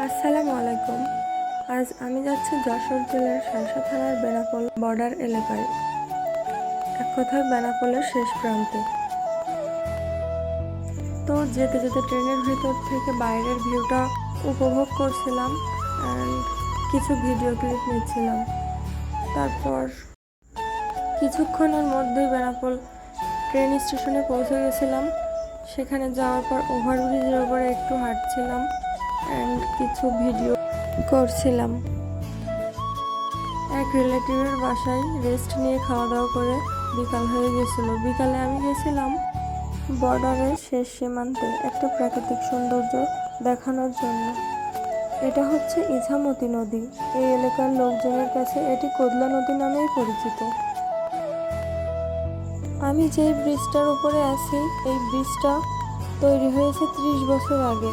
আসসালামু আলাইকুম। আজ আমি যাচ্ছি যশোর জেলার শাসা থানার বেনাপোল বর্ডার এলাকায়, এক কথায় বেনাপোলের শেষ প্রান্তে। তো যেতে যেতে ট্রেনের ভিতর থেকে বাইরের ভিউটা উপভোগ করছিলাম অ্যান্ড কিছু ভিডিও ক্লিপ নিচ্ছিলাম। তারপর কিছুক্ষণের মধ্যেই বেনাপোল ট্রেন স্টেশনে পৌঁছে গেছিলাম। সেখানে যাওয়ার পর ওভারব্রিজের উপরে একটু হাঁটছিলাম অ্যান্ড কিছু ভিডিও করছিলাম। এক রিলেটিভের বাসায় রেস্ট নিয়ে খাওয়া দাওয়া করে বিকাল হয়ে গেছিল। বিকালে আমি গেছিলাম বর্ডারের শেষ সীমান্তে একটা প্রাকৃতিক সৌন্দর্য দেখানোর জন্য। এটা হচ্ছে ইছামতি নদী। এই এলাকার লোকজনের কাছে এটি কোদলা নদী নামেই পরিচিত। আমি যেই ব্রিজটার উপরে আছি, এই ব্রিজটা তৈরি হয়েছে 30 বছর আগে।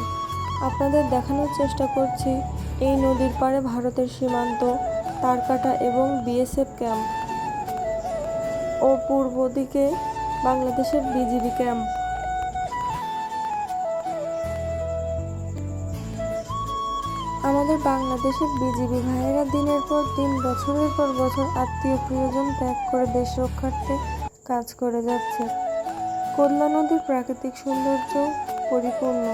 আপনাদের দেখানোর চেষ্টা করছি এই নদীর পাড়ে ভারতের সীমান্ত, তারকাটা এবং বিএসএফ ক্যাম্প ও পূর্ব দিকে বাংলাদেশের বিজিবি ক্যাম্প। আমাদের বাংলাদেশের বিজিবি ভাইয়েরা দিনের পর দিন, বছরের পর বছর আত্মীয় প্রিয়জন ত্যাগ করে দেশ রক্ষার্থে কাজ করে যাচ্ছে। কোদলা নদীর প্রাকৃতিক সৌন্দর্য পরিপূর্ণ,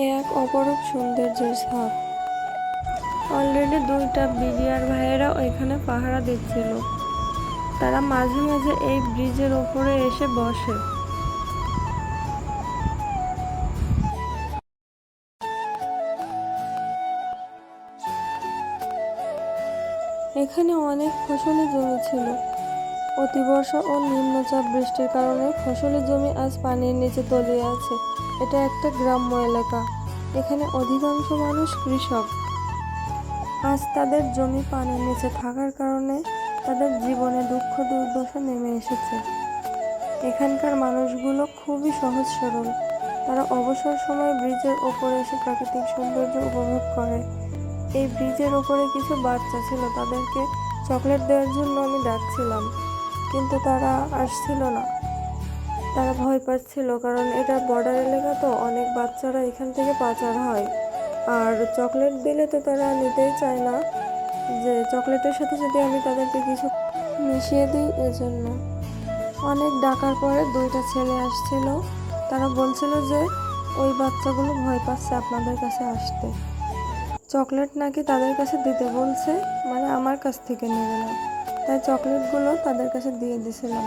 এ এক অপরূপ সৌন্দর্যের ছাপ। অলরেডি 2টা বিডিআর ভাইয়েরা ওইখানে পাহারা দিচ্ছিল। তারা মাঝে মাঝে এই ব্রিজের ওপরে এসে বসে। এখানে অনেক ফসলি জমি ছিল। অতিবর্ষা ও নিম্নচাপ বৃষ্টির কারণে ফসলি জমি আজ পানির নিচে তলিয়ে আছে। এটা একটা গ্রাম্য এলাকা। এখানে অধিকাংশ মানুষ কৃষক। আজ তাদের জমি পানির নিচে থাকার কারণে তাদের জীবনে দুঃখ দুর্দশা নেমে এসেছে। এখানকার মানুষগুলো খুবই সহজ সরল। তারা অবসর সময় ব্রিজের ওপরে এসে প্রাকৃতিক সৌন্দর্য উপভোগ করে। এই ব্রিজের ওপরে কিছু বাচ্চা ছিল, তাদেরকে চকলেট দেওয়ার জন্য আমি ডাকছিলাম, কিন্তু তারা আসছিল না। তারা ভয় পাচ্ছিল, কারণ এটা বর্ডার এলাকা, তো অনেক বাচ্চারা এখান থেকে পাচার হয়। আর চকলেট দিলে তো তারা নিতেই চায় না, যে চকলেটের সাথে যদি আমি তাদেরকে কিছু মিশিয়ে দিই, এজন্য। অনেক ডাকার পরে 2টা ছেলে আসছিল। তারা বলছিল যে ওই বাচ্চাগুলো ভয় পাচ্ছে আপনাদের কাছে আসতে। চকলেট নাকি তাদের কাছে দিতে বলছে, মানে আমার কাছ থেকে নেবে না। তাই চকলেটগুলো তাদের কাছে দিয়ে দিয়েছিলাম।